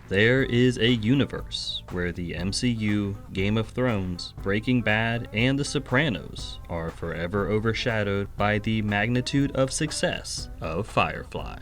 There is a universe where the MCU, Game of Thrones, Breaking Bad, and The Sopranos are forever overshadowed by the magnitude of success of Firefly.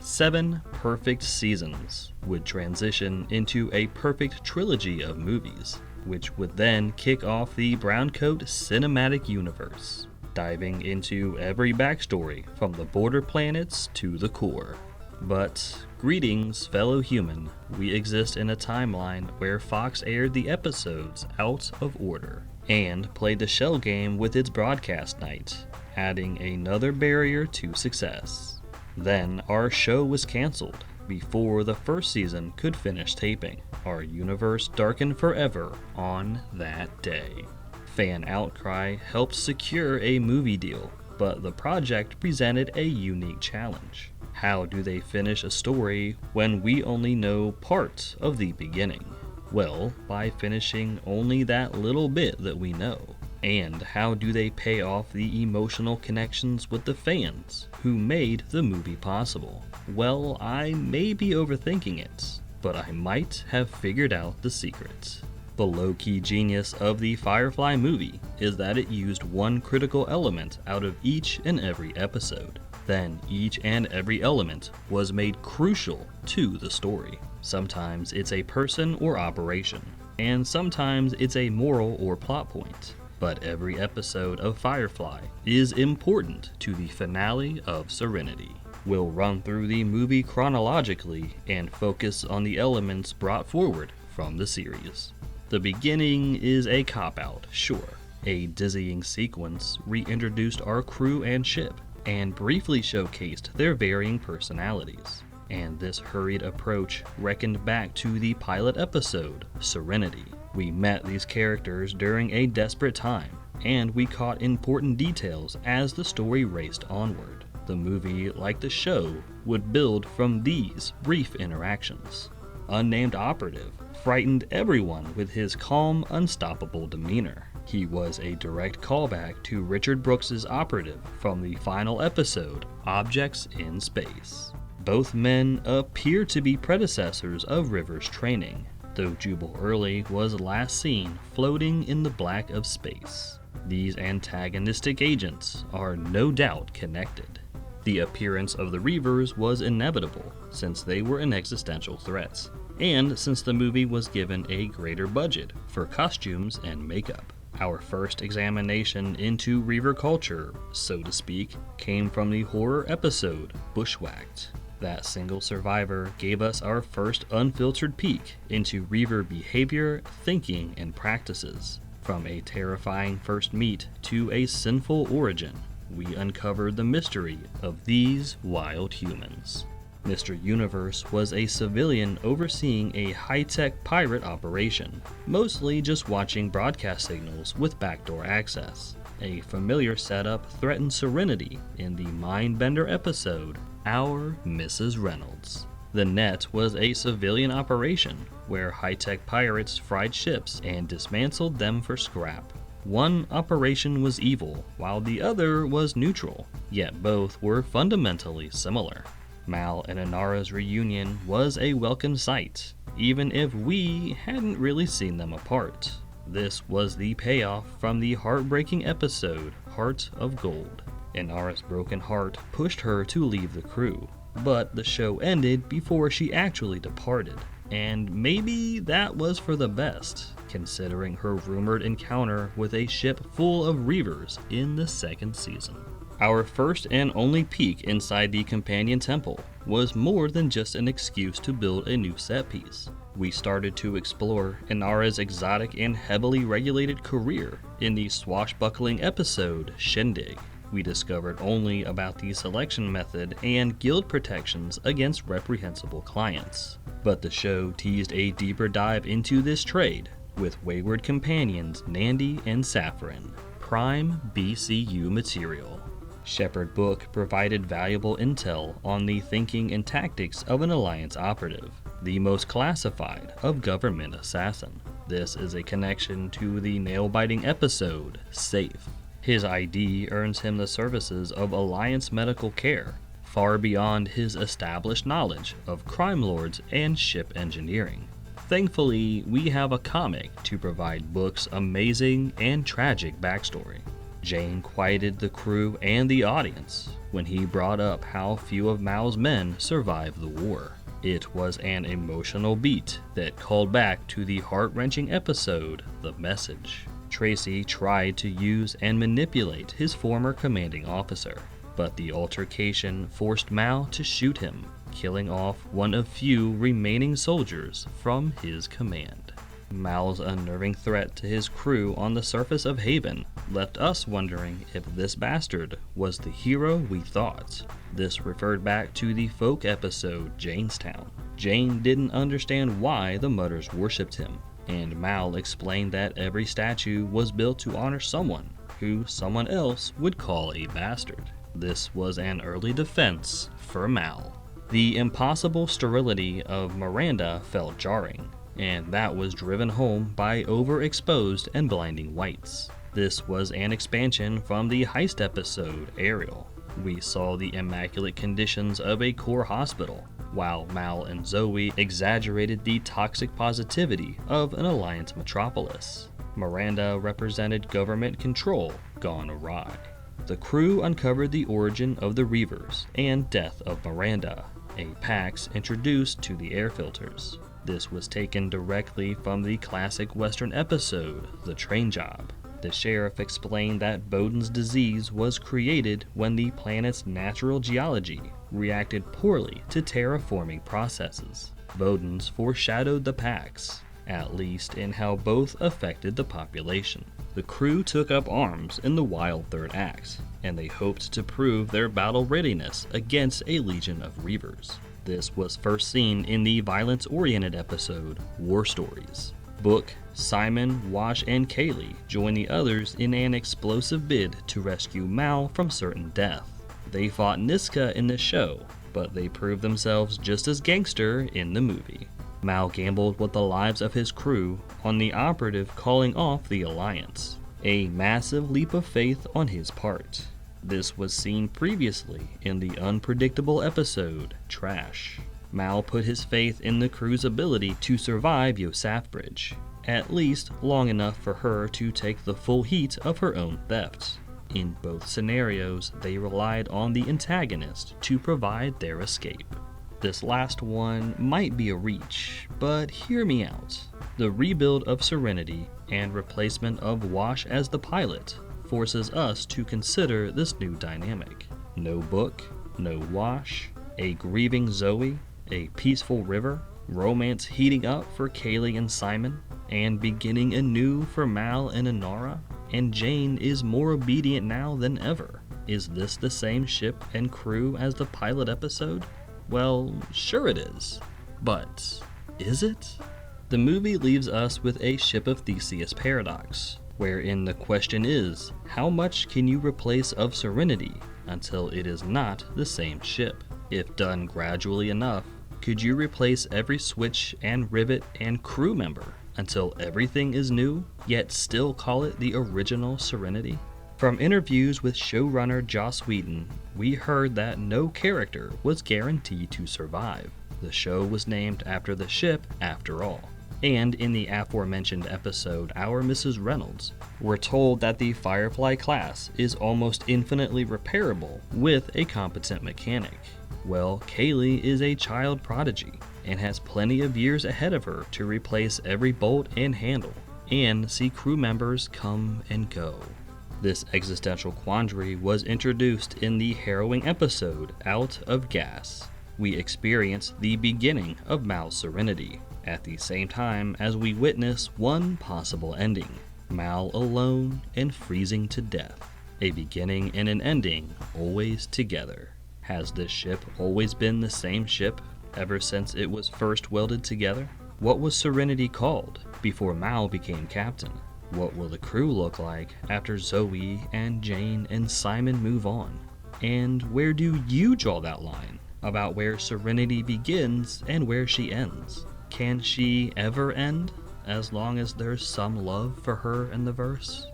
7 perfect seasons would transition into a perfect trilogy of movies, which would then kick off the Browncoat cinematic universe, diving into every backstory from the border planets to the core. But greetings, fellow human. We exist in a timeline where Fox aired the episodes out of order and played the shell game with its broadcast night, adding another barrier to success. Then our show was canceled before the first season could finish taping. Our universe darkened forever on that day. Fan outcry helped secure a movie deal, but the project presented a unique challenge. How do they finish a story when we only know part of the beginning? Well, by finishing only that little bit that we know. And how do they pay off the emotional connections with the fans who made the movie possible? Well, I may be overthinking it, but I might have figured out the secret. The low-key genius of the Firefly movie is that it used one critical element out of each and every episode. Then each and every element was made crucial to the story. Sometimes it's a person or operation, and sometimes it's a moral or plot point. But every episode of Firefly is important to the finale of Serenity. We'll run through the movie chronologically and focus on the elements brought forward from the series. The beginning is a cop-out, sure. A dizzying sequence reintroduced our crew and ship, and briefly showcased their varying personalities. And this hurried approach reckoned back to the pilot episode, Serenity. We met these characters during a desperate time, and we caught important details as the story raced onward. The movie, like the show, would build from these brief interactions. Unnamed Operative frightened everyone with his calm, unstoppable demeanor. He was a direct callback to Richard Brooks's Operative from the final episode, Objects in Space. Both men appear to be predecessors of River's training, though Jubal Early was last seen floating in the black of space. These antagonistic agents are no doubt connected. The appearance of the Reavers was inevitable, since they were an existential threat, and since the movie was given a greater budget for costumes and makeup. Our first examination into Reaver culture, so to speak, came from the horror episode Bushwhacked. That single survivor gave us our first unfiltered peek into Reaver behavior, thinking, and practices. From a terrifying first meet to a sinful origin, we uncovered the mystery of these wild humans. Mr. Universe was a civilian overseeing a high-tech pirate operation, mostly just watching broadcast signals with backdoor access. A familiar setup threatened Serenity in the Mindbender episode, Our Mrs. Reynolds. The Net was a civilian operation where high-tech pirates fried ships and dismantled them for scrap. One operation was evil, while the other was neutral, yet both were fundamentally similar. Mal and Inara's reunion was a welcome sight, even if we hadn't really seen them apart. This was the payoff from the heartbreaking episode, Heart of Gold. Inara's broken heart pushed her to leave the crew, but the show ended before she actually departed. And maybe that was for the best, considering her rumored encounter with a ship full of Reavers in the second season. Our first and only peek inside the Companion Temple was more than just an excuse to build a new set piece. We started to explore Inara's exotic and heavily regulated career in the swashbuckling episode Shindig. We discovered only about the selection method and guild protections against reprehensible clients. But the show teased a deeper dive into this trade with wayward companions Nandi and Saffron, prime BCU material. Shepherd Book provided valuable intel on the thinking and tactics of an Alliance operative, the most classified of government assassin. This is a connection to the nail-biting episode, Safe. His ID earns him the services of Alliance medical care, far beyond his established knowledge of crime lords and ship engineering. Thankfully, we have a comic to provide Book's amazing and tragic backstory. Jayne quieted the crew and the audience when he brought up how few of Mal's men survived the war. It was an emotional beat that called back to the heart-wrenching episode, The Message. Tracy tried to use and manipulate his former commanding officer, but the altercation forced Mal to shoot him, killing off one of few remaining soldiers from his command. Mal's unnerving threat to his crew on the surface of Hoban left us wondering if this bastard was the hero we thought. This referred back to the folk episode Janestown. Jayne didn't understand why the Mutters worshipped him, and Mal explained that every statue was built to honor someone who someone else would call a bastard. This was an early defense for Mal. The impossible sterility of Maranda felt jarring, and that was driven home by overexposed and blinding whites. This was an expansion from the heist episode Ariel. We saw the immaculate conditions of a core hospital, while Mal and Zoe exaggerated the toxic positivity of an Alliance metropolis. Maranda represented government control gone awry. The crew uncovered the origin of the Reavers and death of Maranda, a Pax introduced to the air filters. This was taken directly from the classic Western episode, The Train Job. The sheriff explained that Bowden's disease was created when the planet's natural geology reacted poorly to terraforming processes. Bowden's foreshadowed the Pax, at least in how both affected the population. The crew took up arms in the wild third act, and they hoped to prove their battle readiness against a legion of Reavers. This was first seen in the violence-oriented episode War Stories. Book, Simon, Wash, and Kaylee join the others in an explosive bid to rescue Mal from certain death. They fought Niska in the show, but they proved themselves just as gangster in the movie. Mal gambled with the lives of his crew on the Operative calling off the Alliance, a massive leap of faith on his part. This was seen previously in the unpredictable episode Trash. Mal put his faith in the crew's ability to survive Yosaf Bridge, at least long enough for her to take the full heat of her own theft. In both scenarios, they relied on the antagonist to provide their escape. This last one might be a reach, but hear me out. The rebuild of Serenity and replacement of Wash as the pilot forces us to consider this new dynamic. No Book, no Wash, a grieving Zoe, a peaceful River, romance heating up for Kaylee and Simon, and beginning anew for Mal and Inara, and Jayne is more obedient now than ever. Is this the same ship and crew as the pilot episode? Well, sure it is. But is it? The movie leaves us with a Ship of Theseus paradox, wherein the question is, how much can you replace of Serenity until it is not the same ship? If done gradually enough, could you replace every switch and rivet and crew member until everything is new, yet still call it the original Serenity? From interviews with showrunner Joss Whedon, we heard that no character was guaranteed to survive. The show was named after the ship after all. And in the aforementioned episode Our Mrs. Reynolds, we're told that the Firefly class is almost infinitely repairable with a competent mechanic. Well, Kaylee is a child prodigy and has plenty of years ahead of her to replace every bolt and handle and see crew members come and go. This existential quandary was introduced in the harrowing episode Out of Gas. We experience the beginning of Mal's Serenity, at the same time as we witness one possible ending, Mal alone and freezing to death. A beginning and an ending, always together. Has this ship always been the same ship ever since it was first welded together? What was Serenity called before Mal became captain? What will the crew look like after Zoe and Jayne and Simon move on? And where do you draw that line about where Serenity begins and where she ends? Can she ever end, as long as there's some love for her in the verse?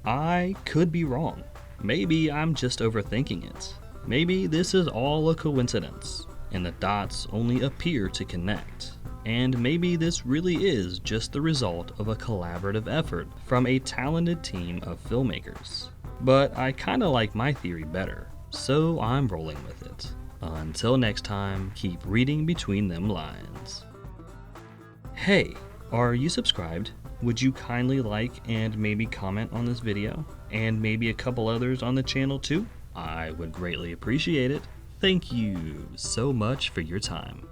I could be wrong. Maybe I'm just overthinking it. Maybe this is all a coincidence, and the dots only appear to connect. And maybe this really is just the result of a collaborative effort from a talented team of filmmakers. But I kinda like my theory better, so I'm rolling with it. Until next time, keep reading between them lines. Hey, are you subscribed? Would you kindly like and maybe comment on this video? And maybe a couple others on the channel too? I would greatly appreciate it. Thank you so much for your time.